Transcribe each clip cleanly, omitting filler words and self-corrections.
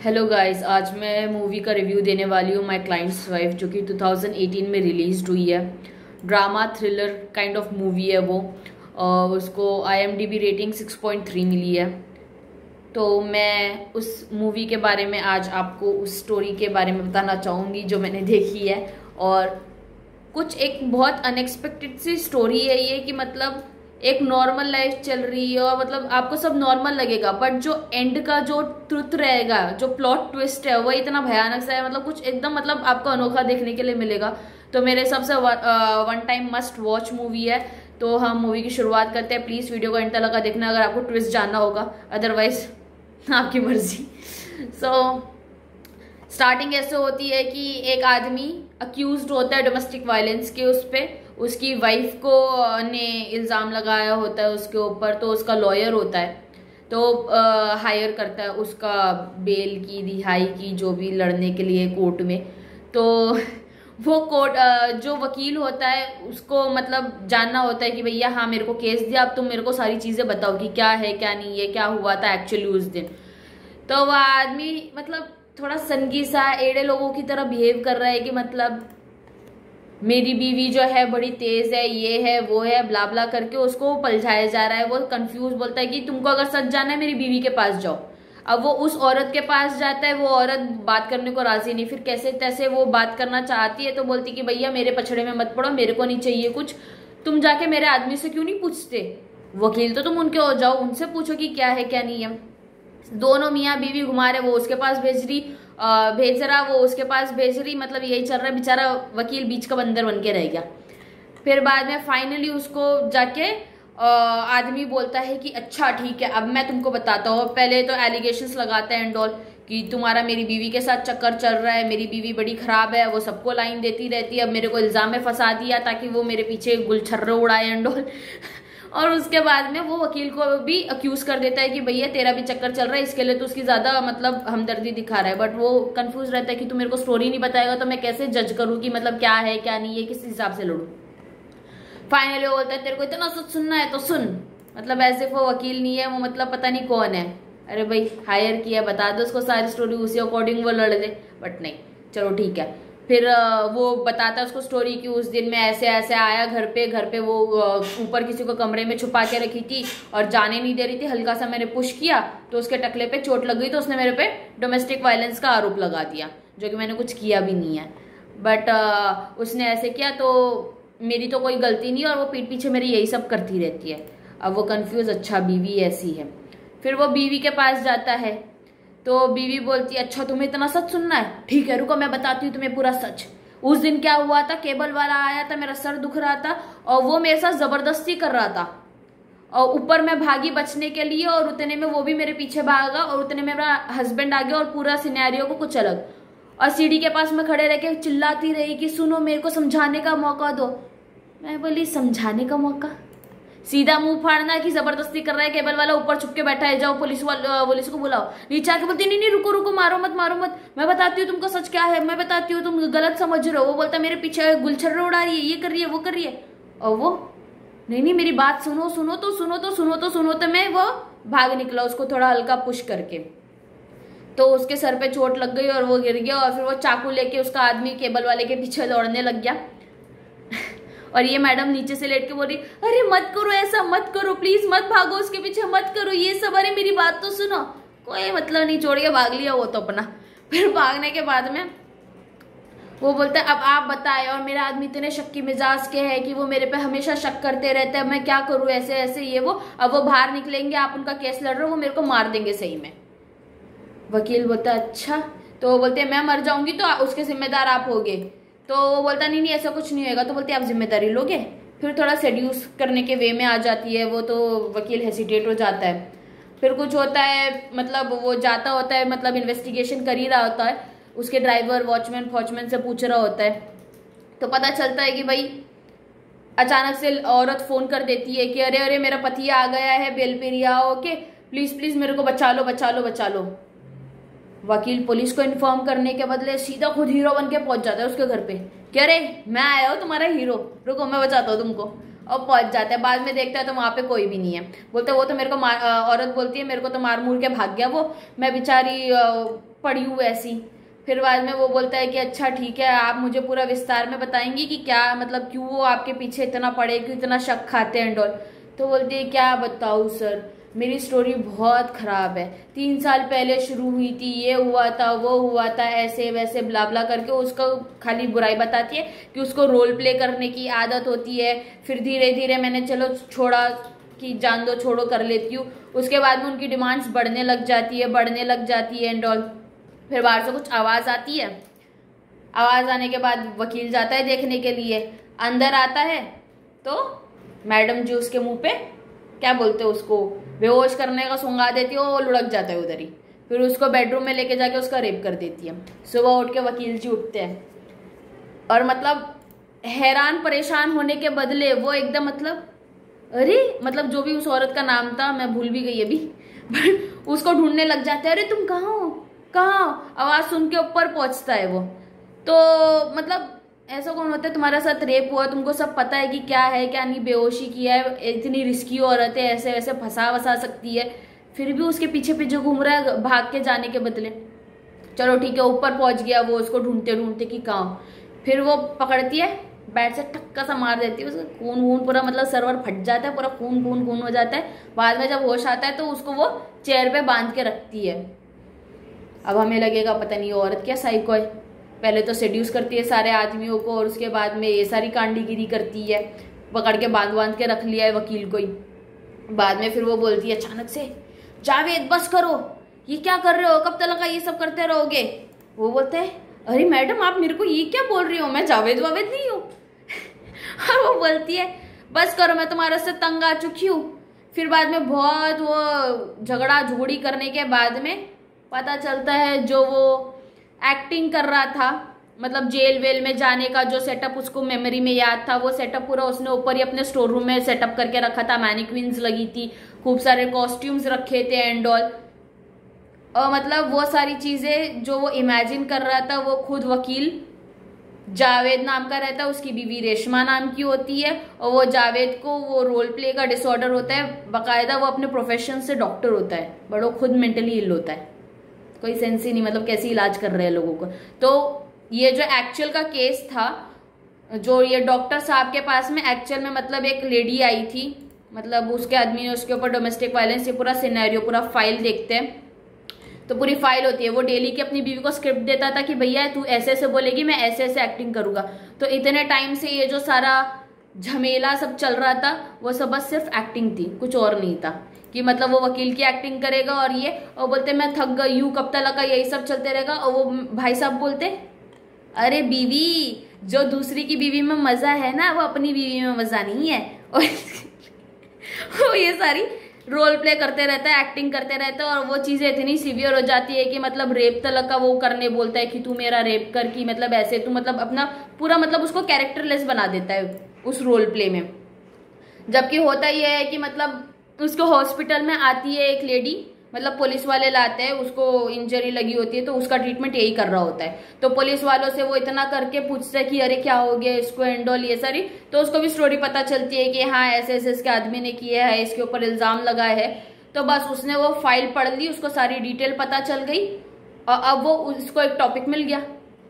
Hello guys, आज मैं movie का रिव्यू देने वाली हूँ माय क्लाइंट्स वाइफ, जो कि 2018 में रिलीज हुई है। Drama thriller kind of movie है वो। और उसको IMDb रेटिंग 6.3 मिली है। तो मैं उस मूवी के बारे में आज आपको उस स्टोरी के बारे में बताना चाहूँगी जो मैंने देखी है। और कुछ एक बहुत अनएक्सपेक्टेड सी स्टोरी है ये, कि मतलब एक नॉर्मल लाइफ चल रही है और मतलब आपको सब नॉर्मल लगेगा, बट जो एंड का जो ट्रुथ रहेगा, जो प्लॉट ट्विस्ट है, वो इतना भयानक सा है। मतलब कुछ एकदम मतलब आपको अनोखा देखने के लिए मिलेगा। तो मेरे हिसाब से one time must watch movie है। तो हम मूवी की शुरुआत करते हैं। प्लीज वीडियो को एंड तक देखना अगर आपको ट्विस्ट जानना होगा, अदरवाइज आपकी मर्जी। सो स्टार्टिंग ऐसे होती है कि एक आदमी अक्यूज्ड होता है डोमेस्टिक वायलेंस के, उस पे उसकी वाइफ को ने इल्ज़ाम लगाया होता है उसके ऊपर। तो उसका लॉयर होता है, तो हायर करता है उसका बेल की, रिहाई की, जो भी लड़ने के लिए कोर्ट में। तो वो कोर्ट जो वकील होता है उसको मतलब जानना होता है कि भैया हाँ मेरे को केस दिया, अब तुम मेरे को सारी चीज़ें बताओ कि क्या है क्या नहीं है, क्या हुआ था एक्चुअली उस दिन। तो वह आदमी मतलब थोड़ा सनगी सा एड़े लोगों की तरह बिहेव कर रहा है कि मतलब मेरी बीवी जो है बड़ी तेज है, ये है वो है, ब्ला ब्ला करके उसको पलझाया जा रहा है। वो कंफ्यूज बोलता है कि तुमको अगर सच जानना है मेरी बीवी के पास जाओ। अब वो उस औरत के पास जाता है, वो औरत बात करने को राजी नहीं। फिर कैसे तैसे वो बात करना चाहती है, तो बोलती कि भैया मेरे पछड़े में मत पड़ो, मेरे को नहीं चाहिए कुछ, तुम जाके मेरे आदमी से क्यों नहीं पूछते, वकील तो तुम उनके हो जाओ, उनसे पूछो कि क्या है क्या नहीं है। दोनों मियाँ बीवी घुमा रहे, वो उसके पास भेज रहा, वो उसके पास भेज रही, मतलब यही चल रहा है। बेचारा वकील बीच का बंदर बन के रह गया। फिर बाद में फाइनली उसको जाके आदमी बोलता है कि अच्छा ठीक है, अब मैं तुमको बताता हूँ। पहले तो एलिगेशंस लगाता है एंड ऑल कि तुम्हारा मेरी बीवी के साथ चक्कर चल रहा है, मेरी बीवी बड़ी खराब है, वो सबको लाइन देती रहती है, अब मेरे को इल्जाम में फंसा दिया ताकि वो मेरे पीछे गुलछर्रे उड़ाए एंड ऑल। और उसके बाद में वो वकील को भी अक्यूज कर देता है कि भैया तेरा भी चक्कर चल रहा है, इसके लिए तो उसकी ज्यादा मतलब हमदर्दी दिखा रहा है। बट वो कंफ्यूज रहता है कि तू मेरे को स्टोरी नहीं बताएगा तो मैं कैसे जज करूँ कि मतलब क्या है क्या नहीं है, किस हिसाब से लड़ू। फाइनली वो बोलता है तेरे को इतना सच सुनना है तो सुन। मतलब ऐसे वो वकील नहीं है, वो मतलब पता नहीं कौन है। अरे भाई हायर किया, बता दो उसको सारी स्टोरी, उसी अकॉर्डिंग वो लड़ दे। बट नहीं, चलो ठीक है। फिर वो बताता है उसको स्टोरी कि उस दिन मैं ऐसे ऐसे आया घर पे वो ऊपर किसी को कमरे में छुपा के रखी थी और जाने नहीं दे रही थी। हल्का सा मैंने पुश किया तो उसके टकले पे चोट लग गई, तो उसने मेरे पे डोमेस्टिक वायलेंस का आरोप लगा दिया, जो कि मैंने कुछ किया भी नहीं है। बट उसने ऐसे किया तो मेरी तो कोई गलती नहीं, और वो पीठ पीछे मेरी यही सब करती रहती है। अब वो कंफ्यूज, अच्छा बीवी ऐसी है। फिर वो बीवी के पास जाता है, तो बीवी बोलती है अच्छा तुम्हें इतना सच सुनना है, ठीक है रुको मैं बताती हूँ तुम्हें पूरा सच। उस दिन क्या हुआ था, केबल वाला आया था, मेरा सर दुख रहा था और वो मेरे साथ जबरदस्ती कर रहा था, और ऊपर मैं भागी बचने के लिए, और उतने में वो भी मेरे पीछे भागा, और उतने में मेरा हस्बैंड आ गया, और पूरा सिनेरियो को कुछ अलग। और सीढ़ी के पास में खड़े रह के चिल्लाती रही कि सुनो मेरे को समझाने का मौका दो। मैं बोली समझाने का मौका, सीधा मुंह फाड़ना कि जबरदस्ती कर रहा है केबल वाला, ऊपर छुप के बैठा है, जाओ पुलिस को बुलाओ। नीचे आके बोलती नहीं नहीं रुको रुको, मारो मत मारो मत, मैं बताती हूँ तुमको सच क्या है, मैं बताती हूँ, तुम गलत समझ रहे हो। वो बोलता मेरे पीछे गुलछर्रे उड़ा रही है, ये कर रही है वो कर रही है। और वो नहीं नहीं मेरी बात सुनो सुनो तो सुनो तो सुनो तो सुनो, तो मैं वो भाग निकला उसको थोड़ा हल्का पुश करके। तो उसके सर पे चोट लग गई और वो गिर गया, और फिर वो चाकू लेके उसका आदमी केबल वाले के पीछे दौड़ने लग गया। और ये मैडम नीचे से लेट के बोल रही अरे मत करो ऐसा, मत करो प्लीज, मत भागो उसके पीछे, मत करो ये सब, अरे मेरी बात तो सुनो। कोई मतलब नहीं, छोड़ के भाग लिया वो तो अपना। फिर भागने के बाद में वो बोलता है अब आप बताए, और मेरा आदमी इतने शक्की मिजाज के है कि वो मेरे पे हमेशा शक करते रहते हैं, मैं क्या करूं ऐसे ऐसे ये वो। अब वो बाहर निकलेंगे, आप उनका केस लड़ रहे हो, वो मेरे को मार देंगे सही में। वकील बोलता अच्छा, तो वो बोलते हैं मैं मर जाऊंगी तो उसके जिम्मेदार आप होगे। तो वो बोलता नहीं नहीं ऐसा कुछ नहीं होगा। तो बोलते आप जिम्मेदारी लोगे। फिर थोड़ा सेड्यूस करने के वे में आ जाती है वो, तो वकील हेसिटेट हो जाता है। फिर कुछ होता है, मतलब वो जाता होता है, मतलब इन्वेस्टिगेशन कर ही रहा होता है, उसके ड्राइवर वॉचमैन से पूछ रहा होता है। तो पता चलता है कि भाई अचानक से औरत फोन कर देती है कि अरे अरे मेरा पति आ गया है, बेल पे रिहा होके, प्लीज प्लीज मेरे को बचा लो बचा लो बचा लो। वकील पुलिस को इन्फॉर्म करने के बदले सीधा खुद हीरो बन के पहुंच जाता है उसके घर पे कि अरे मैं आया हूँ तुम्हारा हीरो, रुको मैं बचाता हूँ तुमको। और पहुंच जाता है। बाद में देखता है तो वहां पे कोई भी नहीं है। बोलते वो तो मेरे को औरत बोलती है मेरे को तो मार मूर के भाग गया वो, मैं बेचारी पड़ी हूँ ऐसी। फिर बाद में वो बोलता है कि अच्छा ठीक है, आप मुझे पूरा विस्तार में बताएंगी कि क्या मतलब क्यों वो आपके पीछे इतना पड़े, क्यों इतना शक खाते हैं एंड ऑल। तो बोलती है क्या बताऊँ सर, मेरी स्टोरी बहुत खराब है, 3 साल पहले शुरू हुई थी, ये हुआ था वो हुआ था, ऐसे वैसे ब्ला ब्ला करके उसको खाली बुराई बताती है कि उसको रोल प्ले करने की आदत होती है। फिर धीरे धीरे मैंने चलो छोड़ा कि जान दो छोड़ो कर लेती हूँ। उसके बाद में उनकी डिमांड्स बढ़ने लग जाती है एंड ऑल। फिर बाहर से कुछ आवाज़ आती है, आवाज़ आने के बाद वकील जाता है देखने के लिए। अंदर आता है तो मैडम जी उसके मुंह पे क्या बोलते हैं उसको बेहोश करने का सुंगा देती है, वो लुढ़क जाता है उधर ही। फिर उसको बेडरूम में लेके जाके उसका रेप कर देती है। सुबह उठ के वकील जी उठते हैं और मतलब हैरान परेशान होने के बदले वो एकदम मतलब अरे मतलब जो भी उस औरत का नाम था मैं भूल भी गई अभी बट उसको ढूंढने लग जाते हैं। अरे तुम कहाँ हो, कहाँ हो, आवाज सुन के ऊपर पहुंचता है वो। तो मतलब ऐसा कौन होता है, तुम्हारा साथ रेप हुआ, तुमको सब पता है कि क्या है क्या नहीं, बेहोशी किया है, इतनी रिस्की औरत है, ऐसे वैसे फंसा वसा सकती है, फिर भी उसके पीछे पीछे घूम रहा है भाग के जाने के बदले। चलो ठीक है, ऊपर पहुंच गया वो उसको ढूंढते ढूंढते कि कहाँ। फिर वो पकड़ती है, बैट से टक्का सा मार देती है, उसका खून वून पूरा मतलब सर्वर फट जाता है, पूरा खून खून खून हो जाता है। बाद में जब होश आता है तो उसको वो चेयर पे बांध के रखती है। अब हमें लगेगा पता नहीं औरत क्या साइको है, पहले तो सेड्यूस करती है सारे आदमियों को और उसके बाद में ये सारी कांडीगिरी करती है, पकड़ के बांध के रख लिया है वकील को ही। बाद में फिर वो बोलती है अचानक से, जावेद बस करो, ये क्या कर रहे हो, कब तक ये सब करते रहोगे। वो बोलते हैं अरे मैडम आप मेरे को ये क्या बोल रही हो, मैं जावेद वावेद नहीं हूँ और वो बोलती है बस करो, मैं तुम्हारे से तंग आ चुकी हूँ। फिर बाद में बहुत वो झगड़ा झुगड़ी करने के बाद में पता चलता है जो वो एक्टिंग कर रहा था, मतलब जेल वेल में जाने का जो सेटअप उसको मेमोरी में याद था, वो सेटअप पूरा उसने ऊपर ही अपने स्टोर रूम में सेटअप करके रखा था। मैनिक्विन्स लगी थी, खूब सारे कॉस्ट्यूम्स रखे थे एंड ऑल। और मतलब वो सारी चीजें जो वो इमेजिन कर रहा था वो खुद वकील जावेद नाम का रहता है, उसकी बीवी रेशमा नाम की होती है। और वो जावेद को वो रोल प्ले का डिसऑर्डर होता है, बाकायदा वो अपने प्रोफेशन से डॉक्टर होता है, बट वो खुद मेंटली इल होता है, कोई सेंस ही नहीं, मतलब कैसे इलाज कर रहे हैं लोगों को। तो ये जो एक्चुअल का केस था, जो ये डॉक्टर साहब के पास में एक्चुअल में मतलब एक लेडी आई थी, मतलब उसके आदमी ने उसके ऊपर डोमेस्टिक वायलेंस, ये पूरा सिनेरियो पूरा फाइल देखते हैं तो पूरी फाइल होती है। वो डेली की अपनी बीवी को स्क्रिप्ट देता था कि भैया तू ऐसे ऐसे बोलेगी, मैं ऐसे ऐसे एक्टिंग करूंगा। तो इतने टाइम से ये जो सारा झमेला सब चल रहा था वो सब बस सिर्फ एक्टिंग थी, कुछ और नहीं था। कि मतलब वो वकील की एक्टिंग करेगा और ये और बोलते मैं थक गई हूँ, कब तक लगा, यही सब चलते रहेगा। और वो भाई साहब बोलते अरे बीवी, जो दूसरी की बीवी में मजा है ना वो अपनी बीवी में मजा नहीं है। और वो ये सारी रोल प्ले करते रहता है, एक्टिंग करते रहता है। और वो चीजें इतनी सीवियर हो जाती है कि मतलब रेप तलक का वो करने बोलता है कि तू मेरा रेप कर, की मतलब ऐसे तू मतलब अपना पूरा मतलब उसको कैरेक्टरलेस बना देता है उस रोल प्ले में। जबकि होता ही है कि मतलब उसको हॉस्पिटल में आती है एक लेडी, मतलब पुलिस वाले लाते हैं, उसको इंजरी लगी होती है तो उसका ट्रीटमेंट यही कर रहा होता है। तो पुलिस वालों से वो इतना करके पूछता है कि अरे क्या हो गया इसको एंडोल ये सारी, तो उसको भी स्टोरी पता चलती है कि हाँ ऐसे ऐसे इसके आदमी ने किया है, इसके ऊपर इल्जाम लगाए है। तो बस उसने वो फाइल पढ़ ली, उसको सारी डिटेल पता चल गई और अब वो उसको एक टॉपिक मिल गया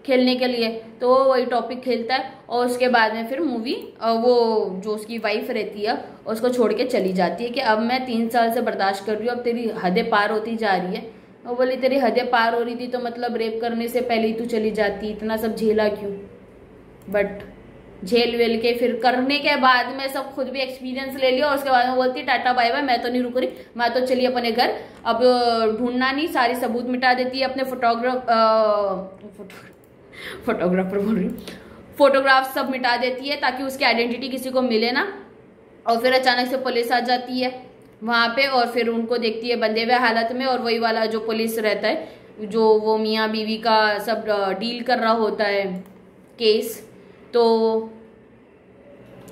खेलने के लिए, तो वो वही टॉपिक खेलता है। और उसके बाद में फिर मूवी वो जो उसकी वाइफ रहती है उसको छोड़ के चली जाती है कि अब मैं 3 साल से बर्दाश्त कर रही हूँ, अब तेरी हदें पार होती जा रही है। और बोली तेरी हदें पार हो रही थी तो मतलब रेप करने से पहले ही तू चली जाती, इतना सब झेला क्यों। बट झेल वेल के फिर करने के बाद में सब खुद भी एक्सपीरियंस ले लिया और उसके बाद में बोलती टाटा बाय बाय, मैं तो नहीं रुक रही, मैं तो चली अपने घर, अब ढूंढना नहीं, सारी सबूत मिटा देती है, अपने फोटोग्राफर बोल रही हूँ, फोटोग्राफ सब मिटा देती है ताकि उसकी आइडेंटिटी किसी को मिले ना। और फिर अचानक से पुलिस आ जाती है वहां पे और फिर उनको देखती है बंधे हुए हालत में। और वही वाला जो पुलिस रहता है जो वो मियाँ बीवी का सब डील कर रहा होता है केस, तो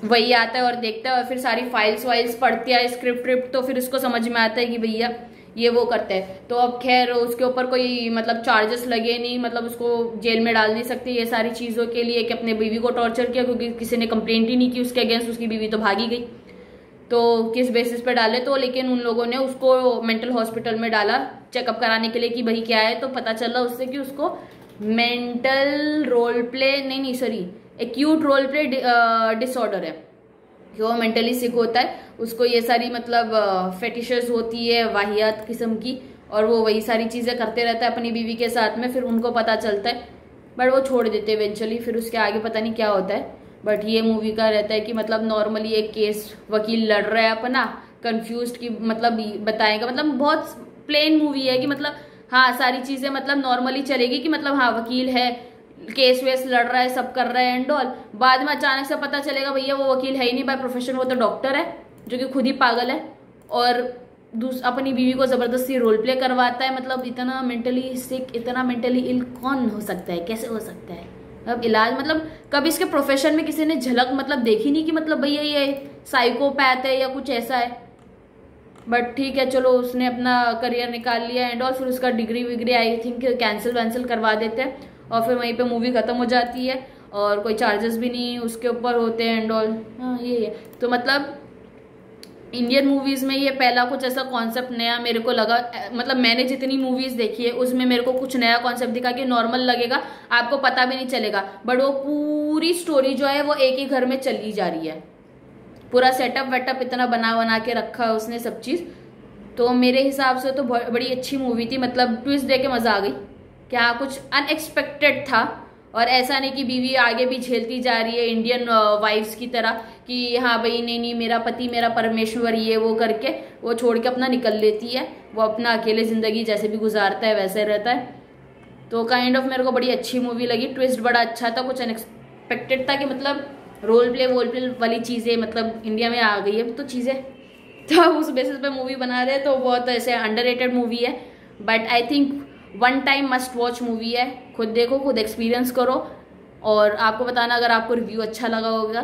वही आता है और देखता है और फिर सारी फाइल्स वाइल्स पढ़ती है, स्क्रिप्ट विप्ट, तो फिर उसको समझ में आता है कि भैया ये वो करते हैं। तो अब खैर उसके ऊपर कोई मतलब चार्जेस लगे नहीं, मतलब उसको जेल में डाल नहीं सकते ये सारी चीज़ों के लिए कि अपने बीवी को टॉर्चर किया, क्योंकि किसी ने कंप्लेंट ही नहीं की उसके अगेंस्ट, उसकी बीवी तो भागी गई। तो किस बेसिस पे डाले, तो लेकिन उन लोगों ने उसको मेंटल हॉस्पिटल में डाला चेकअप कराने के लिए कि भाई क्या है, तो पता चला उससे कि उसको मेंटल रोल प्ले नहीं sorry acute role play disorder है, कि वो मेंटली सिक होता है, उसको ये सारी मतलब फेटिशेस होती है वाहियात किस्म की, और वो वही सारी चीज़ें करते रहता है अपनी बीवी के साथ में। फिर उनको पता चलता है बट वो छोड़ देते इवेंचुअली, फिर उसके आगे पता नहीं क्या होता है। बट ये मूवी का रहता है कि मतलब नॉर्मली एक केस वकील लड़ रहा है अपना, कंफ्यूज्ड की मतलब बताएगा, मतलब बहुत प्लेन मूवी है कि मतलब हाँ सारी चीज़ें मतलब नॉर्मली चलेगी कि मतलब हाँ वकील है, केस वेस लड़ रहा है, सब कर रहा है एंड ऑल। बाद में अचानक से पता चलेगा भैया वो वकील है ही नहीं बाय प्रोफेशन, वो तो डॉक्टर है जो कि खुद ही पागल है, और अपनी बीवी को जबरदस्ती रोल प्ले करवाता है। मतलब इतना मेंटली सिक, इतना मेंटली इल कौन हो सकता है, कैसे हो सकता है? अब इलाज मतलब कभी इसके प्रोफेशन में किसी ने झलक मतलब देखी नहीं कि मतलब भैया ये साइकोपैथ है या कुछ ऐसा है। बट ठीक है चलो, उसने अपना करियर निकाल लिया एंड ऑल, फिर उसका डिग्री विग्री आई थिंक कैंसिल वैंसिल करवा देते हैं, और फिर वहीं पे मूवी खत्म हो जाती है, और कोई चार्जेस भी नहीं उसके ऊपर होते हैं एंड ऑल। हाँ ये है। तो मतलब इंडियन मूवीज में ये पहला कुछ ऐसा कॉन्सेप्ट नया मेरे को लगा, मतलब मैंने जितनी मूवीज देखी है उसमें मेरे को कुछ नया कॉन्सेप्ट दिखा कि नॉर्मल लगेगा, आपको पता भी नहीं चलेगा, बट वो पूरी स्टोरी जो है वो एक ही घर में चली जा रही है, पूरा सेटअप वेटअप इतना बना के रखा है उसने सब चीज़। तो मेरे हिसाब से तो बड़ी अच्छी मूवी थी, मतलब ट्विस्ट दे के मज़ा आ गई, क्या कुछ अनएक्सपेक्टेड था, और ऐसा नहीं कि बीवी आगे भी झेलती जा रही है इंडियन वाइफ्स की तरह कि हाँ भाई नहीं मेरा पति मेरा परमेश्वर ये वो करके वो छोड़ के अपना निकल लेती है, वो अपना अकेले ज़िंदगी जैसे भी गुजारता है वैसे रहता है। तो काइंड ऑफ मेरे को बड़ी अच्छी मूवी लगी, ट्विस्ट बड़ा अच्छा था, कुछ अनएक्सपेक्टेड था कि मतलब रोल प्ले वाली चीज़ें मतलब इंडिया में आ गई है तो चीज़ें, तो उस बेसिस पे मूवी बना रहे हैं, तो बहुत ऐसे अंडररेटेड मूवी है, but I think one time must watch movie है। खुद देखो, खुद एक्सपीरियंस करो, और आपको बताना अगर आपको रिव्यू अच्छा लगा होगा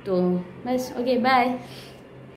तो बस। Okay bye.